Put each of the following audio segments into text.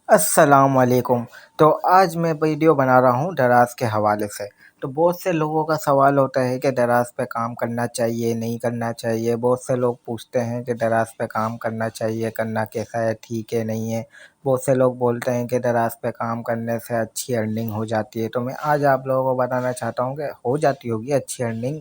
अस्सलाम वालेकुम। तो आज मैं वीडियो बना रहा हूँ दराज़ के हवाले से। तो बहुत से लोगों का सवाल होता है कि दराज़ पे काम करना चाहिए, नहीं करना चाहिए। बहुत से लोग पूछते हैं कि दराज़ पे काम करना चाहिए, करना कैसा है, ठीक है, नहीं है। बहुत से लोग बोलते हैं कि दराज़ पे काम करने से अच्छी अर्निंग हो जाती है। तो मैं आज आप लोगों को बताना चाहता हूँ कि हो जाती होगी अच्छी अर्निंग,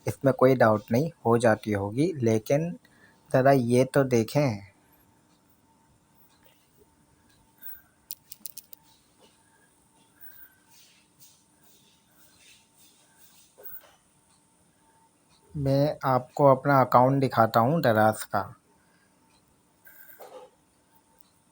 इसमें कोई डाउट नहीं, हो जाती होगी। लेकिन ज़रा ये तो देखें। मैं आपको अपना अकाउंट दिखाता हूँ दराज़ का।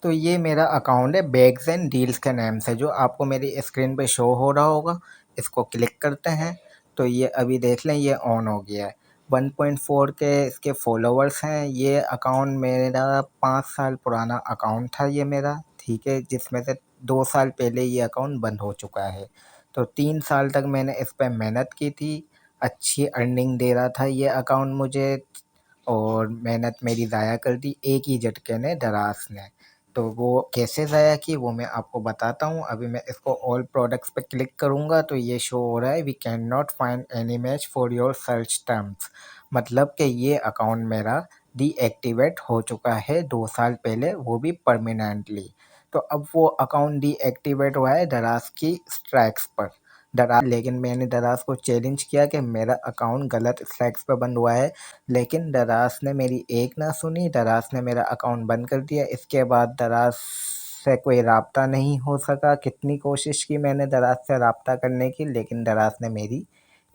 तो ये मेरा अकाउंट है बैग्स एंड डील्स के नाम से, जो आपको मेरी स्क्रीन पे शो हो रहा होगा। इसको क्लिक करते हैं तो ये अभी देख लें, ये ऑन हो गया है। 1.4 के इसके फॉलोवर्स हैं। ये अकाउंट मेरा 5 साल पुराना अकाउंट था ये मेरा, ठीक है, जिसमें से 2 साल पहले ये अकाउंट बंद हो चुका है। तो 3 साल तक मैंने इस पर मेहनत की थी, अच्छी अर्निंग दे रहा था ये अकाउंट मुझे, और मेहनत मेरी ज़ाया कर दी एक ही झटके ने दराज़ ने। तो वो कैसे ज़ाया की वो मैं आपको बताता हूँ। अभी मैं इसको ऑल प्रोडक्ट्स पे क्लिक करूँगा तो ये शो हो रहा है, we can not find any match for your search terms. मतलब कि ये अकाउंट मेरा डीएक्टिवेट हो चुका है 2 साल पहले, वो भी परमानेंटली। तो अब वो अकाउंट डीएक्टिवेट हुआ है दराज़ की स्ट्राइक्स पर। दराज़, लेकिन मैंने दराज़ को चैलेंज किया कि मेरा अकाउंट गलत स्ट्राइक्स पर बंद हुआ है, लेकिन दराज़ ने मेरी एक ना सुनी। दराज़ ने मेरा अकाउंट बंद कर दिया। इसके बाद दराज़ से कोई राब्ता नहीं हो सका। कितनी कोशिश की मैंने दराज़ से राब्ता करने की, लेकिन दराज़ ने मेरी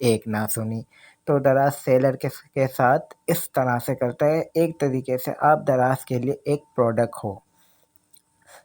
एक ना सुनी। तो दराज़ सेलर के साथ इस तरह से करता है, एक तरीके से आप दराज़ के लिए एक प्रोडक्ट हो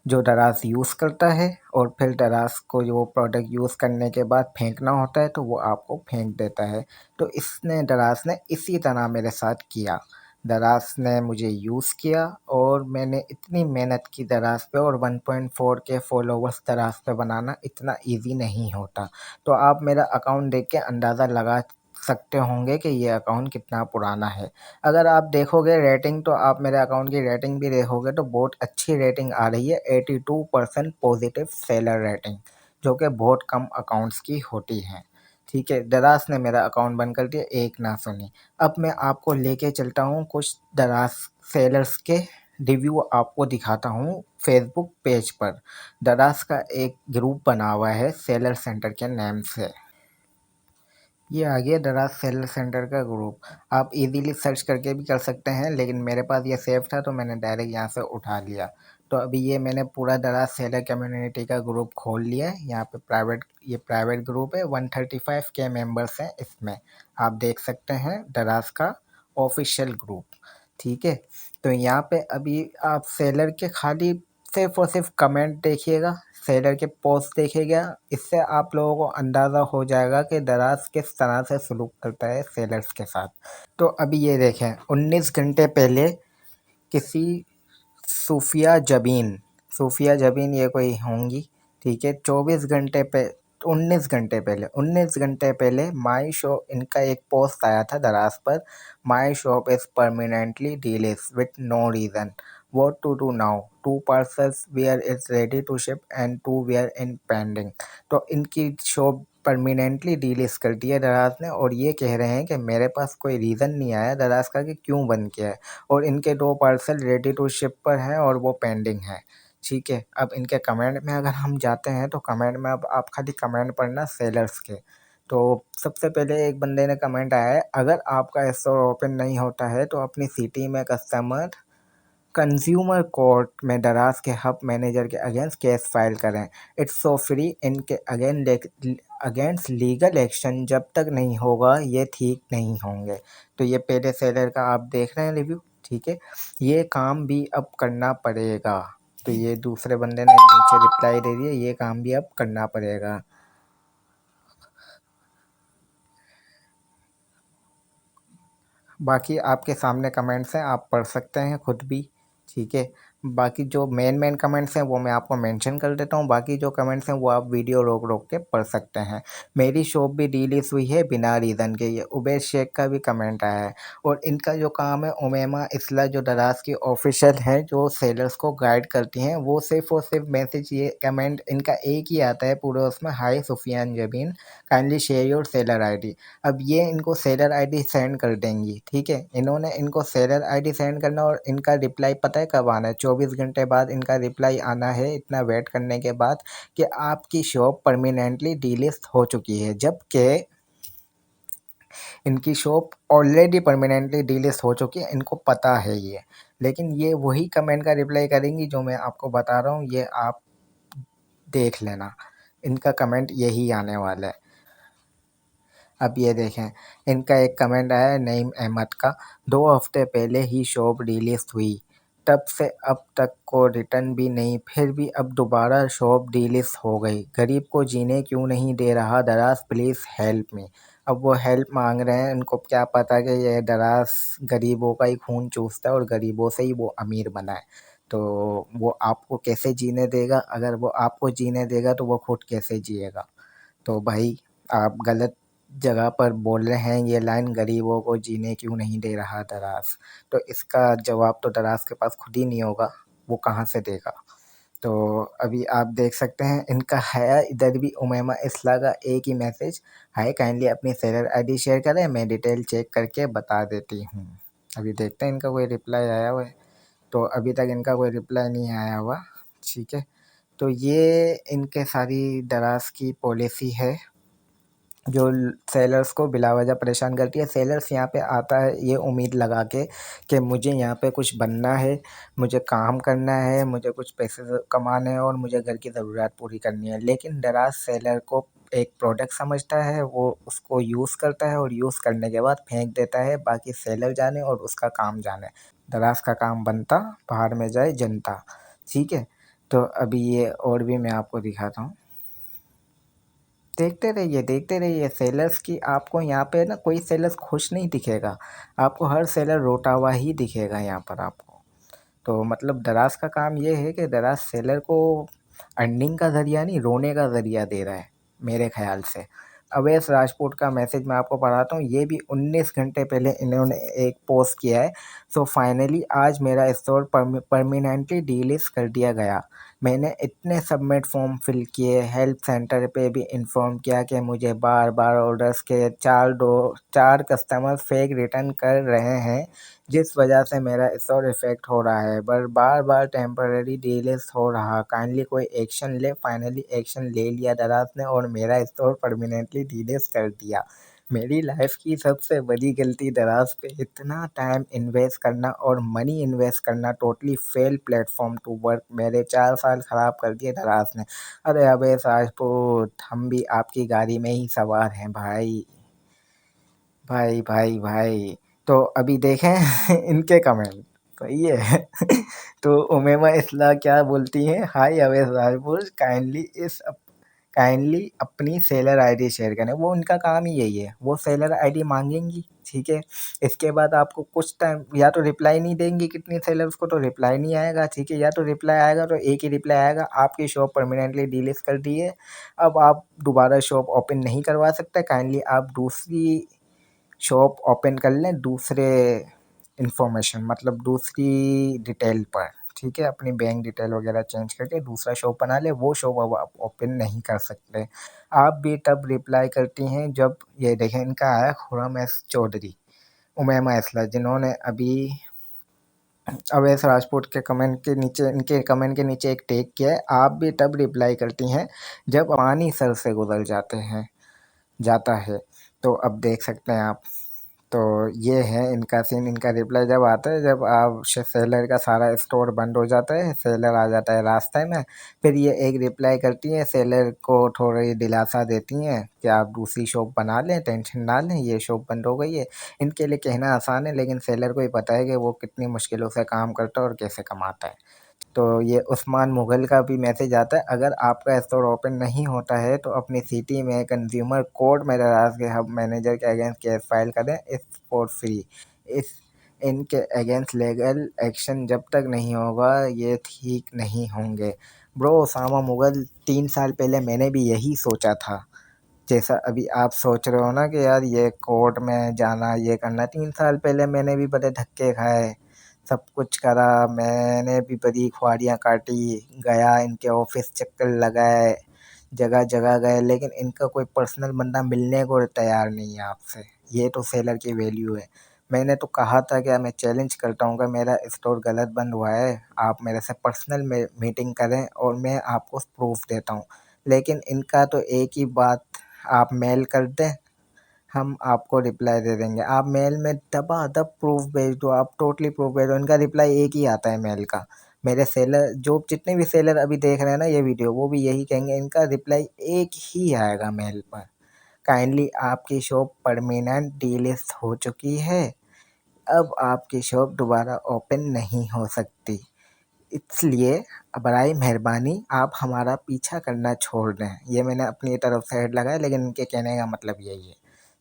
जो दराज़ यूज़ करता है, और फिर दराज़ को जो प्रोडक्ट यूज़ करने के बाद फेंकना होता है तो वो आपको फेंक देता है। तो इसने दराज़ ने इसी तरह मेरे साथ किया। दराज़ ने मुझे यूज़ किया और मैंने इतनी मेहनत की दराज़ पे, और 1.4 के फॉलोवर्स दराज़ पे बनाना इतना ईज़ी नहीं होता। तो आप मेरा अकाउंट देख के अंदाज़ा लगा सकते होंगे कि ये अकाउंट कितना पुराना है। अगर आप देखोगे रेटिंग, तो आप मेरे अकाउंट की रेटिंग भी देखोगे तो बहुत अच्छी रेटिंग आ रही है, 82% पॉजिटिव सेलर रेटिंग, जो कि बहुत कम अकाउंट्स की होती है। ठीक है, दराज़ ने मेरा अकाउंट बंद कर दिया, एक ना सुनी। अब मैं आपको लेके चलता हूँ कुछ दराज़ सेलर्स के रिव्यू, आपको दिखाता हूँ फेसबुक पेज पर। दराज़ का एक ग्रुप बना हुआ है सेलर सेंटर के नाम से। ये आ गया दराज़ सेलर सेंटर का ग्रुप। आप इजीली सर्च करके भी कर सकते हैं, लेकिन मेरे पास ये सेव था तो मैंने डायरेक्ट यहाँ से उठा लिया। तो अभी ये मैंने पूरा दराज़ सेलर कम्युनिटी का ग्रुप खोल लिया है। यहाँ पे ये प्राइवेट ग्रुप है, 135 के मेंबर्स हैं इसमें। आप देख सकते हैं दराज़ का ऑफिशियल ग्रुप, ठीक है। तो यहाँ पे अभी आप सेलर के खाली सिर्फ और सिर्फ कमेंट देखिएगा, सेलर के पोस्ट देखिएगा। इससे आप लोगों को अंदाज़ा हो जाएगा कि दराज़ किस तरह से सलूक करता है सेलर्स के साथ। तो अभी ये देखें, 19 घंटे पहले किसी सूफिया जबीन ये कोई होंगी, ठीक है। 19 घंटे पहले माई शो इनका एक पोस्ट आया था दराज पर। My shop is permanently delisted with no reason, what to do now, 2 parcels where it's ready to ship and 2 were in pending। तो इनकी शॉप परमानेंटली डीलिस्ट कर दी है दराज ने, और ये कह रहे हैं कि मेरे पास कोई रीज़न नहीं आया दराज का कि क्यों बंद किया है, और इनके 2 पार्सल रेडी टू शिप पर हैं और वो पेंडिंग है, ठीक है। अब इनके कमेंट में अगर हम जाते हैं तो कमेंट में अब आप खाली कमेंट पढ़ना सेलर्स के। तो सबसे पहले एक बंदे ने कमेंट आया है, अगर आपका स्टोर ओपन नहीं होता है तो अपनी सिटी में कस्टमर कंज्यूमर कोर्ट में दराज के हब मैनेजर के अगेंस्ट केस फाइल करें। इट्स सो फ्री, इनके अगेंस्ट लीगल एक्शन जब तक नहीं होगा ये ठीक नहीं होंगे। तो ये पहले सेलर का आप देख रहे हैं रिव्यू, ठीक है। ये काम भी अब करना पड़ेगा। तो ये दूसरे बंदे ने नीचे रिप्लाई दे दिया, ये काम भी अब करना पड़ेगा। बाकी आपके सामने कमेंट्स हैं, आप पढ़ सकते हैं खुद भी, ठीक है। बाकी जो मेन कमेंट्स हैं वो मैं आपको मेंशन कर देता हूँ, बाकी जो कमेंट्स हैं वो आप वीडियो रोक रोक के पढ़ सकते हैं। मेरी शॉप भी डीलिस्ट हुई है बिना रीज़न के, ये उबैद शेख का भी कमेंट आया है। और इनका जो काम है, उमैमा इस्ला जो दराज की ऑफिशियल है, जो सेलर्स को गाइड करती हैं, वो सिर्फ और सिर्फ मैसेज, ये कमेंट इनका एक ही आता है पूरे उसमें, hi Sufiyan Jabeen, kindly share your seller ID. अब ये इनको सेलर आईडी सेंड कर देंगी, ठीक है। इन्होंने इनको सेलर आईडी सेंड करना और इनका रिप्लाई पता है कब आना है? 24 घंटे बाद इनका रिप्लाई आना है, इतना वेट करने के बाद, कि आपकी शॉप परमानेंटली डीलिस्ट हो चुकी है। जबकि इनकी शॉप ऑलरेडी परमानेंटली डीलिस्ट हो चुकी है, इनको पता है ये, लेकिन ये वही कमेंट का रिप्लाई करेंगी जो मैं आपको बता रहा हूँ, ये आप देख लेना, इनका कमेंट यही आने वाला है। अब ये देखें, इनका एक कमेंट आया है नईम अहमद का, 2 हफ्ते पहले ही शॉप डीलिस्ट हुई, तब से अब तक को रिटर्न भी नहीं, फिर भी अब दोबारा शॉप डीलिस्ट हो गई, गरीब को जीने क्यों नहीं दे रहा दराज, प्लीज़ हेल्प मी। अब वो हेल्प मांग रहे हैं, उनको क्या पता कि ये दराज गरीबों का ही खून चूसता है और गरीबों से ही वो अमीर बना है। तो वो आपको कैसे जीने देगा? अगर वो आपको जीने देगा तो वो खुद कैसे जिएगा? तो भाई, आप गलत जगह पर बोल रहे हैं ये लाइन, गरीबों को जीने क्यों नहीं दे रहा दराज। तो इसका जवाब तो दराज के पास खुद ही नहीं होगा, वो कहाँ से देगा? तो अभी आप देख सकते हैं इनका है इधर भी उमैमा इस्ला का एक ही मैसेज, हाय काइंडली अपनी सेलर आईडी शेयर करें, मैं डिटेल चेक करके बता देती हूँ। अभी देखते हैं इनका कोई रिप्लाई आया हुआ है, तो अभी तक इनका कोई रिप्लाई नहीं आया हुआ, ठीक है। तो ये इनके सारी दराज की पॉलिसी है जो सेलर्स को बिलावजह परेशान करती है। सेलर्स यहाँ पे आता है ये उम्मीद लगा के कि मुझे यहाँ पे कुछ बनना है, मुझे काम करना है, मुझे कुछ पैसे कमाने हैं और मुझे घर की ज़रूरत पूरी करनी है, लेकिन दराज सेलर को एक प्रोडक्ट समझता है, वो उसको यूज़ करता है और यूज़ करने के बाद फेंक देता है, बाकी सेलर जाने और उसका काम जाने। दराज का काम बनता, बाहर में जाए जनता, ठीक है। तो अभी ये और भी मैं आपको दिखाता हूँ, देखते रहिए सेलर्स की। आपको यहाँ पे ना कोई सेलर्स खुश नहीं दिखेगा, आपको हर सेलर रोता हुआ ही दिखेगा यहाँ पर आपको। तो मतलब दराज का काम ये है कि दराज सेलर को अर्निंग का ज़रिया नहीं, रोने का ज़रिया दे रहा है मेरे ख़्याल से। अवैस राजपूत का मैसेज मैं आपको पढ़ाता हूँ, ये भी 19 घंटे पहले इन्होंने एक पोस्ट किया है। सो फाइनली आज मेरा स्टोर परमानेंटली डीलिस्ट कर दिया गया। मैंने इतने सबमिट फॉर्म फिल किए, हेल्प सेंटर पे भी इन्फॉर्म किया कि मुझे बार बार ऑर्डर्स के 4 कस्टमर फेक रिटर्न कर रहे हैं, जिस वजह से मेरा स्टोर इफेक्ट हो रहा है, पर बार बार टेम्पररी डीलिस्ट हो रहा, काइंडली कोई एक्शन ले। फाइनली एक्शन ले लिया दराज ने और मेरा स्टोर परमानेंटली डीलिस्ट कर दिया। मेरी लाइफ की सबसे बड़ी गलती, दराज पे इतना टाइम इन्वेस्ट करना और मनी इन्वेस्ट करना, totally fail platform to work, मेरे 4 साल ख़राब कर दिए दराज ने। अरे अबे राजपूत, हम भी आपकी गाड़ी में ही सवार हैं भाई, भाई भाई भाई। तो अभी देखें इनके कमेंट, तो ये है तो उमैमा इस्ला क्या बोलती हैं, हाय अवैस राजपूत, काइंडली अपनी सेलर आईडी शेयर करें। वो उनका काम ही यही है, वो सेलर आईडी मांगेंगी, ठीक है। इसके बाद आपको कुछ टाइम या तो रिप्लाई नहीं देंगी, कितनी सेलर्स को तो रिप्लाई नहीं आएगा, ठीक है, या तो रिप्लाई आएगा तो एक ही रिप्लाई आएगा, आपकी शॉप परमानेंटली डीलिस्ट कर दी है, अब आप दोबारा शॉप ओपन नहीं करवा सकते, काइंडली आप दूसरी शॉप ओपन कर लें दूसरे इंफॉर्मेशन, मतलब दूसरी डिटेल पर, ठीक है। अपनी बैंक डिटेल वगैरह चेंज करके दूसरा शॉप बना ले, वो शॉप अब आप ओपन नहीं कर सकते। आप भी तब रिप्लाई करती हैं जब, ये देखें इनका आया खुर्रम एस चौधरी, उमैमा इस्ला, जिन्होंने अभी अवैस राजपूत के कमेंट के नीचे, इनके कमेंट के नीचे एक टेक किया है, आप भी तब रिप्लाई करती हैं जब पानी सर से गुजर जाता है। तो अब देख सकते हैं आप, तो ये है इनका सीन, इनका रिप्लाई जब आता है जब आप सेलर का सारा स्टोर बंद हो जाता है, सेलर आ जाता है रास्ते में, फिर ये एक रिप्लाई करती हैं, सेलर को थोड़ी दिलासा देती हैं कि आप दूसरी शॉप बना लें, टेंशन ना लें, ये शॉप बंद हो गई है। इनके लिए कहना आसान है, लेकिन सेलर को ही पता है कि वो कितनी मुश्किलों से काम करता है और कैसे कमाता है। तो ये उस्मान मुग़ल का भी मैसेज आता है, अगर आपका स्टोर ओपन नहीं होता है तो अपनी सिटी में कंज्यूमर कोर्ट में दराज के हब मैनेजर के अगेंस्ट केस फाइल करें, इस फॉर फ्री। इस इनके अगेंस्ट लीगल एक्शन जब तक नहीं होगा ये ठीक नहीं होंगे। ब्रो ओसामा मुगल 3 साल पहले मैंने भी यही सोचा था, जैसा अभी आप सोच रहे हो ना कि यार ये कोर्ट में जाना ये करना। 3 साल पहले मैंने भी बड़े धक्के खाए, सब कुछ करा, मैंने भी बड़ी खुआरियाँ काटी, गया इनके ऑफिस चक्कर लगाए, जगह जगह गए, लेकिन इनका कोई पर्सनल बंदा मिलने को तैयार नहीं है आपसे। ये तो सेलर की वैल्यू है। मैंने तो कहा था कि मैं चैलेंज करता हूँ कि मेरा स्टोर गलत बंद हुआ है, आप मेरे से पर्सनल मीटिंग करें और मैं आपको प्रूफ देता हूँ। लेकिन इनका तो एक ही बात, आप मेल कर दें हम आपको रिप्लाई दे देंगे। आप मेल में दबादब प्रूफ भेज दो, आप टोटली प्रूफ भेज दो, इनका रिप्लाई एक ही आता है मेल का। मेरे सेलर जो जितने भी सेलर अभी देख रहे हैं ना ये वीडियो, वो भी यही कहेंगे, इनका रिप्लाई एक ही आएगा मेल पर। काइंडली आपकी शॉप परमानेंट डीलिस्ट हो चुकी है, अब आपकी शॉप दोबारा ओपन नहीं हो सकती, इसलिए बराए मेहरबानी आप हमारा पीछा करना छोड़ दें। ये मैंने अपनी तरफ से हेड लगाया, लेकिन इनके कहने का मतलब यही है,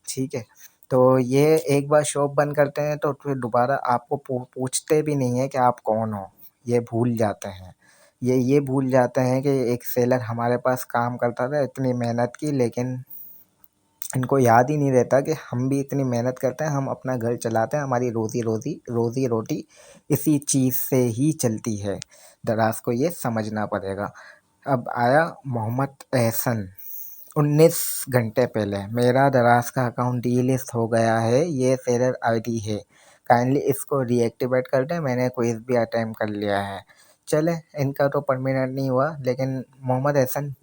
ठीक है। तो ये एक बार शॉप बंद करते हैं तो फिर दोबारा आपको पूछते भी नहीं है कि आप कौन हो, ये भूल जाते हैं। ये भूल जाते हैं कि एक सेलर हमारे पास काम करता था, इतनी मेहनत की, लेकिन इनको याद ही नहीं रहता कि हम भी इतनी मेहनत करते हैं, हम अपना घर चलाते हैं, हमारी रोज़ी रोटी इसी चीज़ से ही चलती है। दराज को ये समझना पड़ेगा। अब आया मोहम्मद एहसन। 19 घंटे पहले मेरा दराज का अकाउंट डीलिस्ट हो गया है, ये सेलर आईडी है, काइंडली इसको रीएक्टिवेट कर दें, मैंने क्विज भी अटेम्प्ट कर लिया है। चले, इनका तो परमानेंट नहीं हुआ, लेकिन मोहम्मद एहसन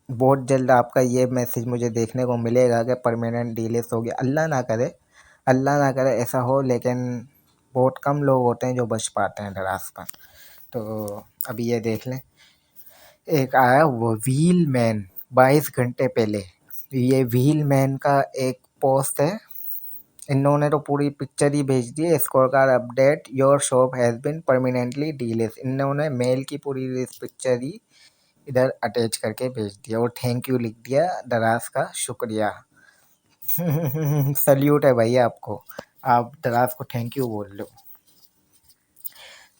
बहुत जल्द आपका ये मैसेज मुझे देखने को मिलेगा कि परमानेंट डीलिस्ट हो गया। अल्लाह ना करे ऐसा हो, लेकिन बहुत कम लोग होते हैं जो बच पाते हैं दराज पर। तो अभी ये देख लें, एक आया वो व्हील मैन 22 घंटे पहले, ये व्हील मैन का एक पोस्ट है, इन्होंने तो पूरी पिक्चर ही भेज दी है। Score card update, your shop has been permanently delist, इन्होंने मेल की पूरी पिक्चर ही इधर अटैच करके भेज दिया और थैंक यू लिख दिया, दराज का शुक्रिया। सल्यूट है भाई आपको, आप दराज को थैंक यू बोल लो।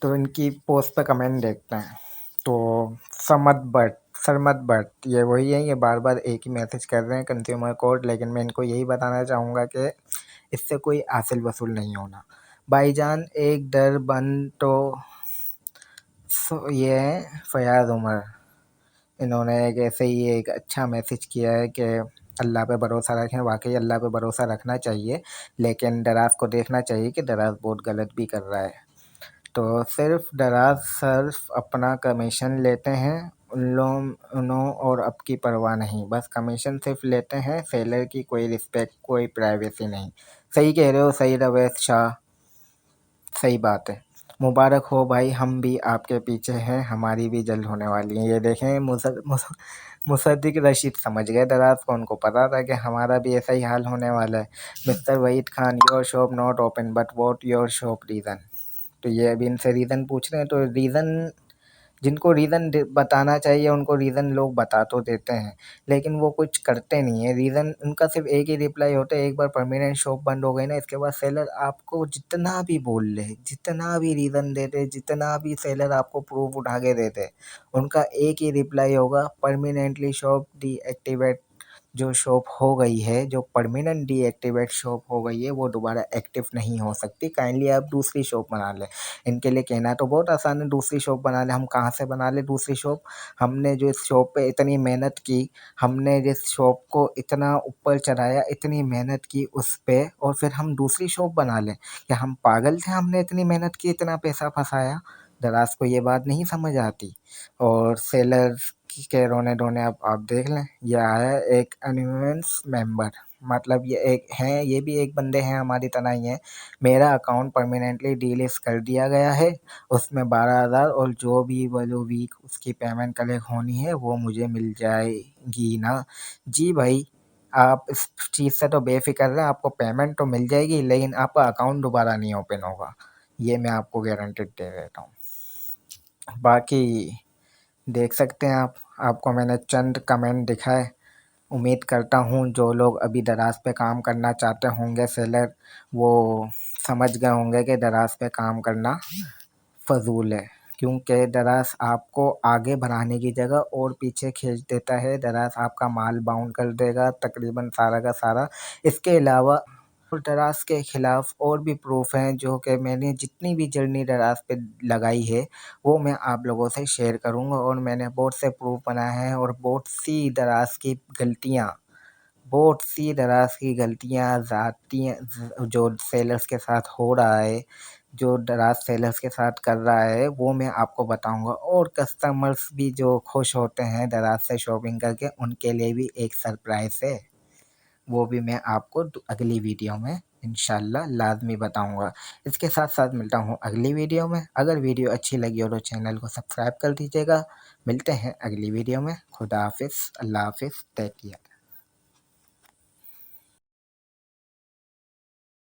तो इनकी पोस्ट पे कमेंट देखते हैं। तो सरमत भट्ट ये वही है, ये बार बार एक ही मैसेज कर रहे हैं, कंज्यूमर कोर्ट, लेकिन मैं इनको यही बताना चाहूँगा कि इससे कोई हासिल वसूल नहीं होना। भाईजान एक डर बन तो ये है फयाज उमर, इन्होंने एक ऐसे ही एक अच्छा मैसेज किया है कि अल्लाह पे भरोसा रखें। वाकई अल्लाह पे भरोसा रखना चाहिए, लेकिन दराज को देखना चाहिए कि दराज बहुत गलत भी कर रहा है। तो दराज सिर्फ अपना कमीशन लेते हैं, उन्हों और अब की परवाह नहीं, बस कमीशन सिर्फ लेते हैं, सेलर की कोई रिस्पेक्ट कोई प्राइवेसी नहीं। सही कह रहे हो, सही रवेश शाह, सही बात है। मुबारक हो भाई, हम भी आपके पीछे हैं, हमारी भी जल्द होने वाली है। ये देखें मुसद्दिक रशीद समझ गए दराज को, उनको पता था कि हमारा भी ऐसा ही हाल होने वाला है। Mister Waheed Khan, your shop not open but what your shop reason. तो ये अभी इनसे रीज़न पूछ रहे हैं, तो रीज़न जिनको रीज़न बताना चाहिए उनको रीज़न लोग बता तो देते हैं, लेकिन वो कुछ करते नहीं है। रीज़न उनका सिर्फ एक ही रिप्लाई होता है, एक बार परमानेंट शॉप बंद हो गई ना, इसके बाद सेलर आपको जितना भी बोल ले, जितना भी रीज़न दे दे, जितना भी सेलर आपको प्रूफ उठा के दे दे, उनका एक ही रिप्लाई होगा, परमानेंटली शॉप डीएक्टिवेट। जो शॉप हो गई है, जो परमानेंट डीएक्टिवेट शॉप हो गई है, वो दोबारा एक्टिव नहीं हो सकती, काइंडली आप दूसरी शॉप बना लें। इनके लिए कहना तो बहुत आसान है, दूसरी शॉप बना लें। हम कहाँ से बना लें दूसरी शॉप? हमने जो इस शॉप पे इतनी मेहनत की, हमने जिस शॉप को इतना ऊपर चढ़ाया, इतनी मेहनत की उस पे, और फिर हम दूसरी शॉप बना लें? क्या हम पागल थे? हमने इतनी मेहनत की, इतना पैसा फंसाया, दराज को ये बात नहीं समझ आती। और सेलर के रोने धोने अब आप देख लें, ये आया एक एन्यूएंस मेंबर, मतलब ये एक हैं, ये भी एक बंदे हैं हमारी तरह ही हैं। मेरा अकाउंट परमानेंटली डीलिस्ट कर दिया गया है, उसमें 12,000 और जो भी वो वीक उसकी पेमेंट कलेक्ट होनी है वो मुझे मिल जाएगी ना? जी भाई, आप इस चीज़ से तो बेफिक्र रहें, आपको पेमेंट तो मिल जाएगी, लेकिन आपका अकाउंट दोबारा नहीं ओपन होगा, ये मैं आपको गारंटी दे देता हूँ। बाकी देख सकते हैं आप, आपको मैंने चंद कमेंट दिखाए। उम्मीद करता हूँ जो लोग अभी दराज पे काम करना चाहते होंगे सेलर, वो समझ गए होंगे कि दराज पे काम करना फजूल है, क्योंकि दराज आपको आगे बढ़ाने की जगह और पीछे खींच देता है। दराज आपका माल बाउंड कर देगा तकरीबन सारा का सारा। इसके अलावा और दराज के ख़िलाफ़ और भी प्रूफ हैं जो कि मैंने जितनी भी जर्नी दराज पे लगाई है वो मैं आप लोगों से शेयर करूँगा, और मैंने बहुत से प्रूफ बनाए हैं और बहुत सी दराज की गलतियाँ ज़ाती जो सेलर्स के साथ हो रहा है, जो दराज सेलर्स के साथ कर रहा है, वो मैं आपको बताऊंगा। और कस्टमर्स भी जो खुश होते हैं दराज से शॉपिंग करके, उनके लिए भी एक सरप्राइज़ है, वो भी मैं आपको अगली वीडियो में इंशाल्लाह लाजमी बताऊंगा। इसके साथ साथ मिलता हूँ अगली वीडियो में। अगर वीडियो अच्छी लगी हो तो चैनल को सब्सक्राइब कर दीजिएगा। मिलते हैं अगली वीडियो में। खुदा हाफिज़, अल्लाह हाफिज़, टेक केयर।